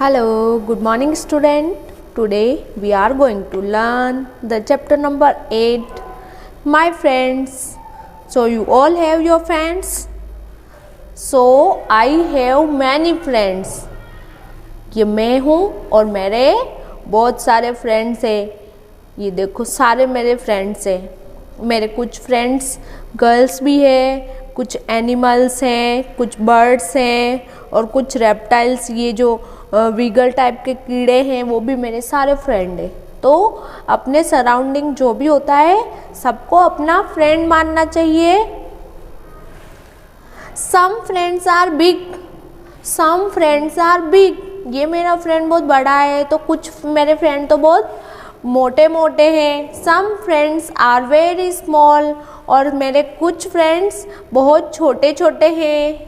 Hello, good morning student. Today we are going to learn the chapter number 8, My Friends. So you all have your friends? So I have many friends. ये मैं हूँ और मेरे बहुत सारे friends हैं. ये देखो सारे मेरे फ्रेंड्स हैं. मेरे कुछ फ्रेंड्स गर्ल्स भी है, कुछ एनिमल्स हैं, कुछ बर्ड्स हैं और कुछ रेप्टाइल्स, ये जो वीगल टाइप के कीड़े हैं वो भी मेरे सारे फ्रेंड हैं. तो अपने सराउंडिंग जो भी होता है सबको अपना फ्रेंड मानना चाहिए. Some friends are big, some friends are big. ये मेरा फ्रेंड बहुत बड़ा है तो कुछ मेरे फ्रेंड तो बहुत मोटे मोटे हैं. Some friends are very small, और मेरे कुछ फ्रेंड्स बहुत छोटे छोटे हैं.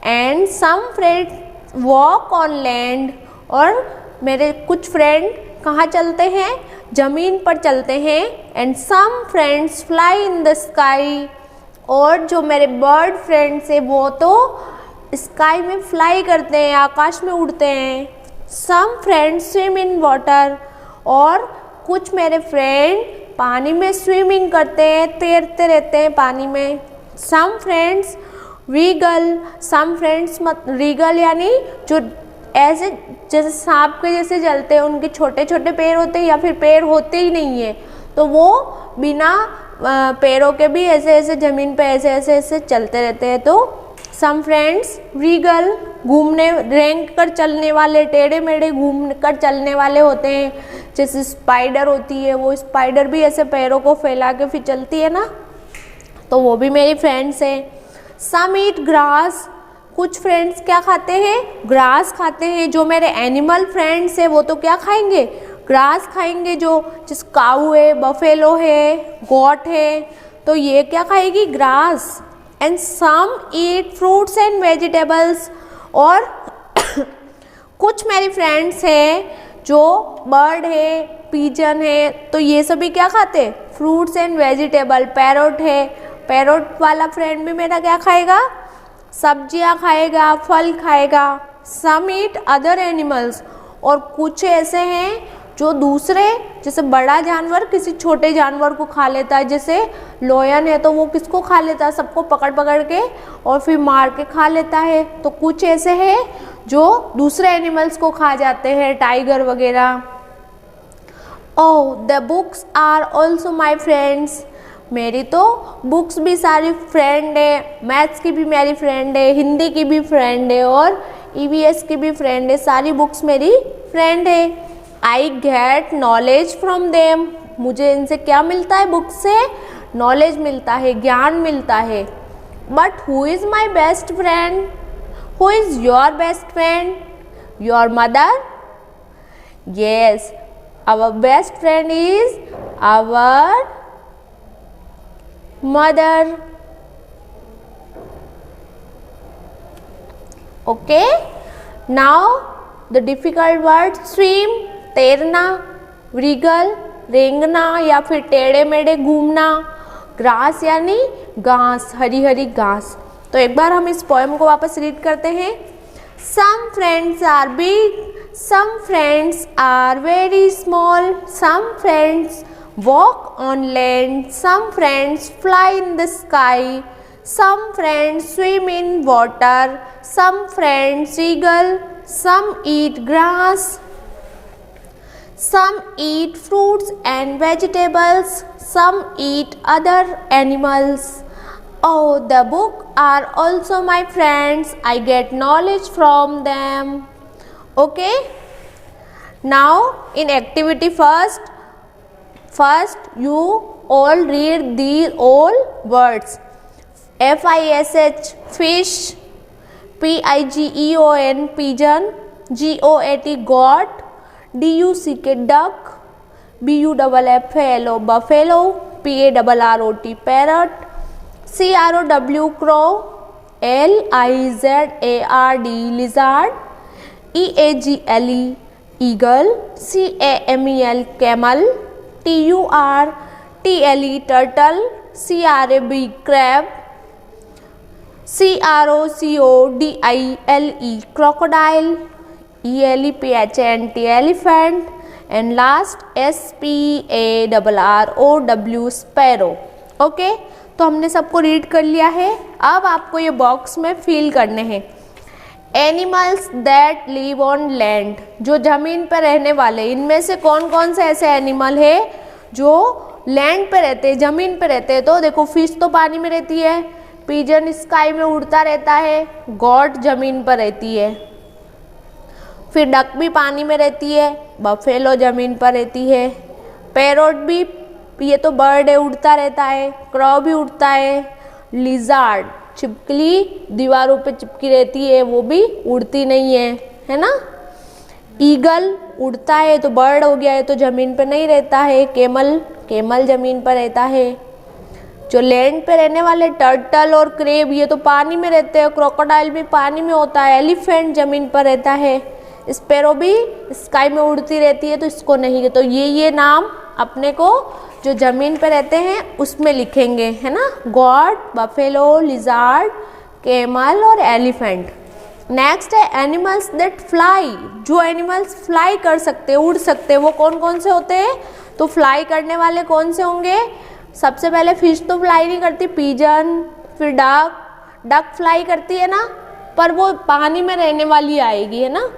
And some friends walk on land, और मेरे कुछ फ्रेंड कहाँ चलते हैं? ज़मीन पर चलते हैं. And some friends fly in the sky, और जो मेरे बर्ड फ्रेंड्स हैं वो तो स्काई में फ्लाई करते हैं, आकाश में उड़ते हैं. Some friends swim in water, और कुछ मेरे फ्रेंड पानी में स्विमिंग करते हैं, तैरते रहते हैं पानी में. Some friends wriggle, some friends wriggle यानी जो ऐसे जैसे सांप के जैसे चलते हैं, उनके छोटे छोटे पैर होते हैं या फिर पैर होते ही नहीं है तो वो बिना पैरों के भी ऐसे ऐसे ज़मीन पे ऐसे ऐसे ऐसे चलते रहते हैं. तो सम फ्रेंड्स रीगल, घूमने रेंग कर चलने वाले, टेढ़े मेढ़े घूम कर चलने वाले होते हैं. जैसे स्पाइडर होती है, वो स्पाइडर भी ऐसे पैरों को फैला के फिर चलती है ना, तो वो भी मेरी फ्रेंड्स हैं. सम ईट ग्रास, कुछ फ्रेंड्स क्या खाते हैं? ग्रास खाते हैं. जो मेरे एनिमल फ्रेंड्स हैं वो तो क्या खाएंगे? ग्रास खाएंगे. जो जिस काऊ है, बफेलो है, गॉट है, तो ये क्या खाएगी? Grass. And some eat fruits and vegetables, और कुछ मेरी फ्रेंड्स हैं जो बर्ड है, पिजन है, तो ये सभी क्या खाते? Fruits and vegetable. पैरोट है, पैरोट वाला फ्रेंड भी मेरा क्या खाएगा? सब्जियां खाएगा, फल खाएगा. सम ईट अदर एनिमल्स, और कुछ ऐसे हैं जो दूसरे, जैसे बड़ा जानवर किसी छोटे जानवर को खा लेता है. जैसे लोयन है तो वो किसको खा लेता है? सबको पकड़ पकड़ के और फिर मार के खा लेता है. तो कुछ ऐसे हैं जो दूसरे एनिमल्स को खा जाते हैं, टाइगर वगैरह. Oh the books are also my friends, मेरी तो बुक्स भी सारी फ्रेंड है. मैथ्स की भी मेरी फ्रेंड है, हिंदी की भी फ्रेंड है और EVS की भी फ्रेंड है. सारी बुक्स मेरी फ्रेंड है. I get knowledge from them, मुझे इनसे क्या मिलता है? बुक से नॉलेज मिलता है, ज्ञान मिलता है. But who is my best friend? Who is your best friend? Your mother? Yes, our best friend is our mother. Okay, now the difficult word swim, तैरना, wriggle, रेंगना या फिर टेढ़े मेढ़े घूमना, ग्रास यानी घास, हरी हरी घास. तो एक बार हम इस पोएम को वापस रीड करते हैं. Some friends are big, some friends are very small, some friends walk on land, some friends fly in the sky, some friends swim in water, some friends wriggle, some eat grass, some eat fruits and vegetables, some eat other animals. Oh, the book are also my friends, I get knowledge from them. Okay, now in activity first you all read these all words. FISH fish, PIGEON pigeon, GOAT goat, DUCK duck, BUFFALO buffalo, PARROT parrot, CROW crow, LIZARD lizard, EAGLE eagle, CAMEL camel, TURTLE turtle, CRAB crab, CROCODILE crocodile, ELEPHANT elephant, and last SPARROW sparrow. Okay, तो हमने सबको read कर लिया है। अब आपको ये box में फिल करने हैं। Animals that live on land, जो ज़मीन पर रहने वाले, इनमें से कौन कौन से ऐसे एनिमल है जो लैंड पे रहते हैं, ज़मीन पे रहते हैं। तो देखो, फिश तो पानी में रहती है, पिजन स्काई में उड़ता रहता है, गॉट ज़मीन पर रहती है, फिर डक भी पानी में रहती है, बफेलो ज़मीन पर रहती है, पैरोट भी, ये तो बर्ड है, उड़ता रहता है, क्रॉ भी उड़ता है, लिजार्ड, छिपकली दीवारों पे चिपकी रहती है, वो भी उड़ती नहीं है ना। ईगल उड़ता है तो बर्ड हो गया है, तो ज़मीन पर नहीं रहता है। केमल ज़मीन पर रहता है। जो लैंड पे रहने वाले टर्टल और क्रेब, ये तो पानी में रहते हैं। क्रोकोडाइल भी पानी में होता है। एलिफेंट ज़मीन पर रहता है। स्पैरो भी स्काई में उड़ती रहती है, तो इसको नहीं। तो ये नाम अपने को जो ज़मीन पे रहते हैं उसमें लिखेंगे, है ना। गॉट, बफेलो, लिजार्ड, केमल और एलिफेंट। नेक्स्ट है एनिमल्स दैट फ्लाई, जो एनिमल्स फ्लाई कर सकते, उड़ सकते, वो कौन कौन से होते हैं। तो फ्लाई करने वाले कौन से होंगे। सबसे पहले फिश तो फ्लाई नहीं करती, पिजन, फिर डक फ्लाई करती है ना, पर वो पानी में रहने वाली आएगी, है ना।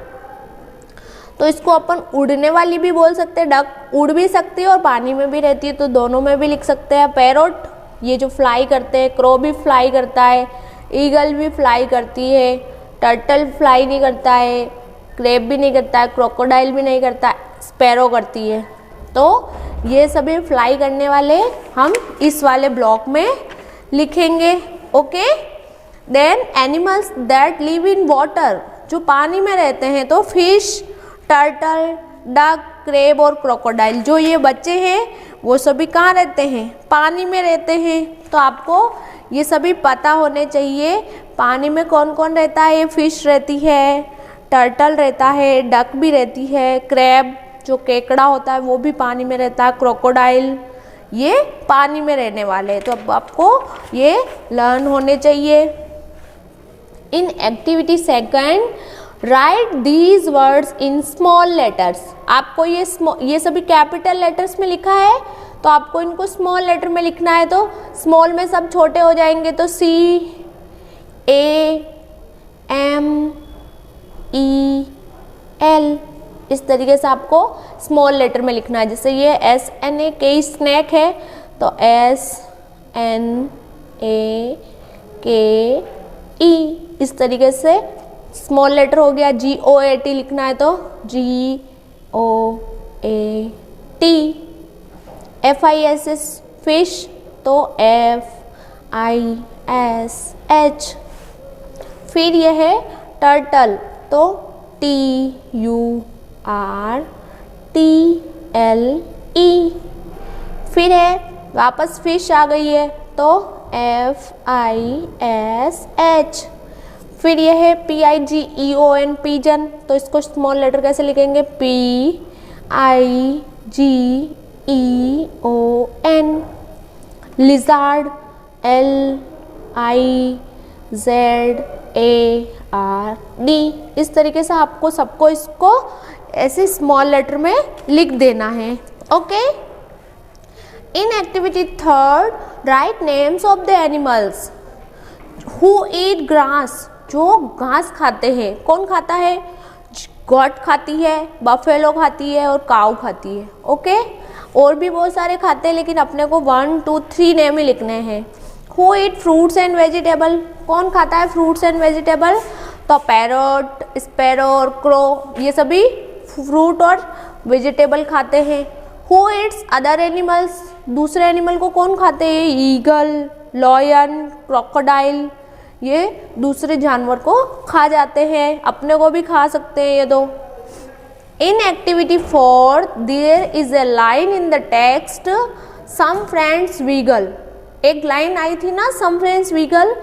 तो इसको अपन उड़ने वाली भी बोल सकते हैं। डक उड़ भी सकती है और पानी में भी रहती है, तो दोनों में भी लिख सकते हैं। पैरोट, ये जो फ्लाई करते हैं। क्रो भी फ्लाई करता है। ईगल भी फ्लाई करती है। टर्टल फ्लाई नहीं करता है। क्रेब भी नहीं करता है। क्रोकोडाइल भी नहीं करता है। स्पैरो करती है। तो ये सभी फ्लाई करने वाले हम इस वाले ब्लॉक में लिखेंगे। Okay, then animals that live in water, जो पानी में रहते हैं। तो फिश, टर्टल, डक, क्रेब और क्रोकोडाइल, जो ये बच्चे हैं वो सभी कहाँ रहते हैं, पानी में रहते हैं। तो आपको ये सभी पता होने चाहिए। पानी में कौन कौन रहता है। ये फिश रहती है, टर्टल रहता है, डक भी रहती है, क्रैब जो केकड़ा होता है वो भी पानी में रहता है, क्रोकोडाइल, ये पानी में रहने वाले हैं। तो अब आपको ये लर्न होने चाहिए। In activity second, right these words in small letters. आपको ये सभी कैपिटल लेटर्स में लिखा है, तो आपको इनको स्मॉल लेटर में लिखना है। तो स्मॉल में सब छोटे हो जाएंगे, तो CAMEL, इस तरीके से आपको स्मॉल लेटर में लिखना है। जैसे ये SNAK स्नैक है, तो SNAKE, इस तरीके से स्मॉल लेटर हो गया। GOAT लिखना है तो GOAT। FISH फिश, तो FISH। फिर यह है टर्टल, तो TURTLE। फिर है वापस फिश आ गई है, तो FISH। फिर यह है PIGEON पिजन, तो इसको स्मॉल लेटर कैसे लिखेंगे, PIGEON। Lizard, LIZARD। इस तरीके से आपको सबको इसको ऐसे स्मॉल लेटर में लिख देना है। Okay, in activity third, right names of the animals who eat grass, जो घास खाते हैं। कौन खाता है, गॉट खाती है, बफेलो खाती है और काऊ खाती है। ओके, और भी बहुत सारे खाते हैं, लेकिन अपने को 1, 2, 3 नेम ही लिखने हैं। Who eat fruits and vegetable, कौन खाता है फ्रूट्स एंड वेजिटेबल। तो पैरोट, स्पैरो और क्रो, ये सभी फ्रूट और वेजिटेबल खाते हैं। हु ईट्स अदर एनिमल्स, दूसरे एनिमल को कौन खाते हैं, ईगल, लॉयन, क्रोकोडाइल, ये दूसरे जानवर को खा जाते हैं। अपने को भी खा सकते हैं ये दो। In activity 4 there is a line in the text, some friends wiggle. एक लाइन आई थी ना, सम फ्रेंड्स वीगल।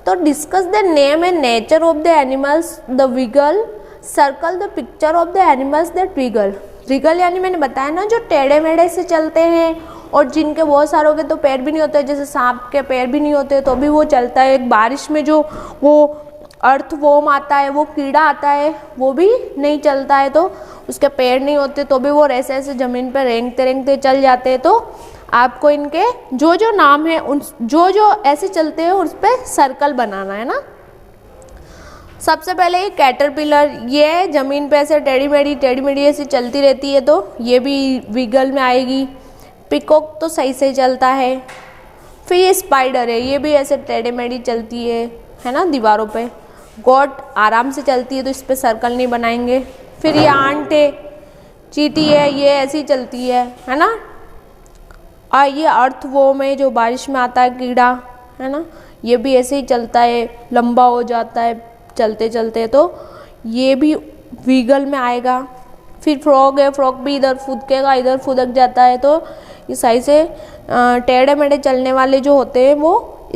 तो discuss the name and nature of the animals the wiggle, circle the picture of the animals that wiggle. Wiggle यानी मैंने बताया ना, जो टेढ़े मेढ़े से चलते हैं और जिनके बहुत सारों के तो पैर भी नहीं होते, जैसे सांप के पैर भी नहीं होते तो भी वो चलता है। एक बारिश में जो वो अर्थवॉर्म आता है, वो कीड़ा आता है, वो भी नहीं चलता है, तो उसके पैर नहीं होते तो भी वो ऐसे ऐसे ज़मीन पर रेंगते रेंगते चल जाते हैं। तो आपको इनके जो जो नाम है उन जो जो ऐसे चलते हैं उस पर सर्कल बनाना है ना। सबसे पहले ये कैटरपिलर, ये ज़मीन पे ऐसे टेढ़ी मेढ़ी ऐसी चलती रहती है, तो ये भी विगल में आएगी। पिकॉक तो सही से चलता है। फिर ये स्पाइडर है, ये भी ऐसे टेढ़ी मेढ़ी चलती है ना दीवारों पे। गॉट आराम से चलती है तो इस पर सर्कल नहीं बनाएंगे। फिर ये आंट है, चींटी है, ये ऐसी चलती है ना। और ये अर्थवॉर्म है जो बारिश में आता है कीड़ा, है ना, ये भी ऐसे ही चलता है, लंबा हो जाता है चलते चलते, तो ये भी वीगल में आएगा। फिर फ्रॉग है, फ्रॉग भी इधर फुदकेगा इधर फुदक जाता है, तो ये सही से टेढ़े मेढ़े चलने वाले जो होते हैं वो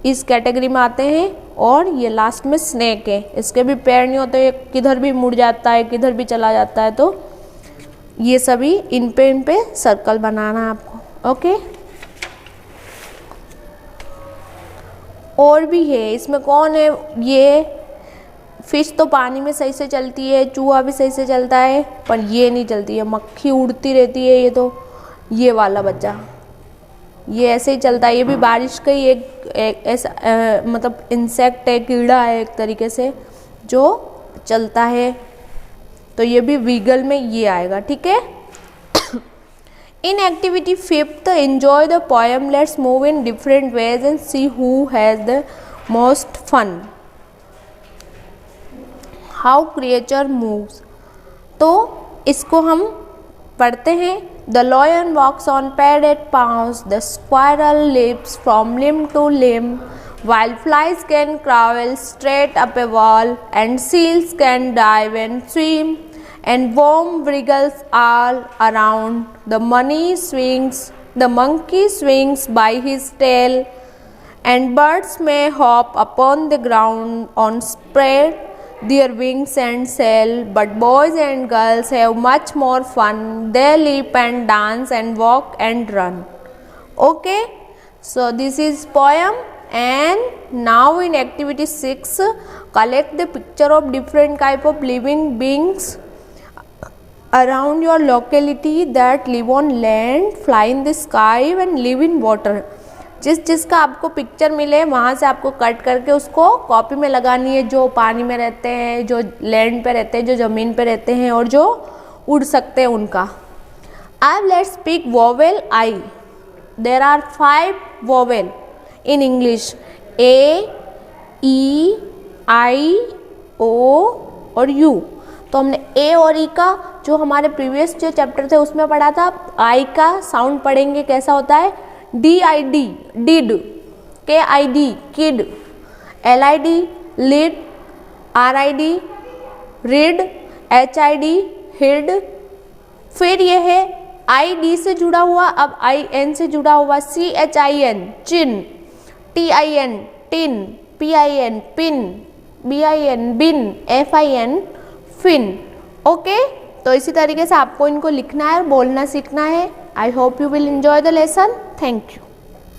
इस कैटेगरी में आते हैं। और ये लास्ट में स्नेक है, इसके भी पैर नहीं होते, किधर भी मुड़ जाता है किधर भी चला जाता है, तो ये सभी इन पे सर्कल बनाना है आपको। ओके, और भी है इसमें, कौन है ये फिश तो पानी में सही से चलती है, चूहा भी सही से चलता है, पर ये नहीं चलती है, मक्खी उड़ती रहती है। ये तो ये वाला बच्चा ये ऐसे ही चलता है, ये भी बारिश का ही एक ऐसा मतलब इंसेक्ट है, कीड़ा है एक तरीके से जो चलता है, तो ये भी वीगल में ये आएगा। ठीक है। In activity 5th, enjoy the poem, let's move in different ways and see who has the most fun. How creature moves, तो इसको हम पढ़ते हैं। The lion walks on padded paws, the squirrel leaps from limb to limb, while flies can crawl straight up a wall, and seals can dive and swim, and worm wriggles all around. The monkey swings by his tail, and birds may hop upon the ground on spread their wings and sail, but boys and girls have much more fun. They leap and dance and walk and run. Okay, so this is poem. And now in activity 6, collect the picture of different type of living beings around your locality that live on land, fly in the sky and live in water. जिसका आपको picture मिले वहाँ से आपको cut करके उसको copy में लगानी है, जो पानी में रहते हैं, जो लैंड पे रहते हैं, जो ज़मीन पे रहते हैं और जो उड़ सकते हैं उनका। अब let's pick vowel I. There are 5 vowel in English, A, E, I, O और यू। तो हमने ए और ई का जो हमारे प्रीवियस जो चैप्टर थे उसमें पढ़ा था, आई का साउंड पढ़ेंगे कैसा होता है, DID did, KID kid, LID lid, RID rid, HID hid. फिर ये है ID से जुड़ा हुआ, अब IN से जुड़ा हुआ, CHIN चिन, TIN tin, PIN pin, BIN बिन, FIN फिन। ओके, तो इसी तरीके से आपको इनको लिखना है और बोलना सीखना है। I hope you will enjoy the lesson. Thank you.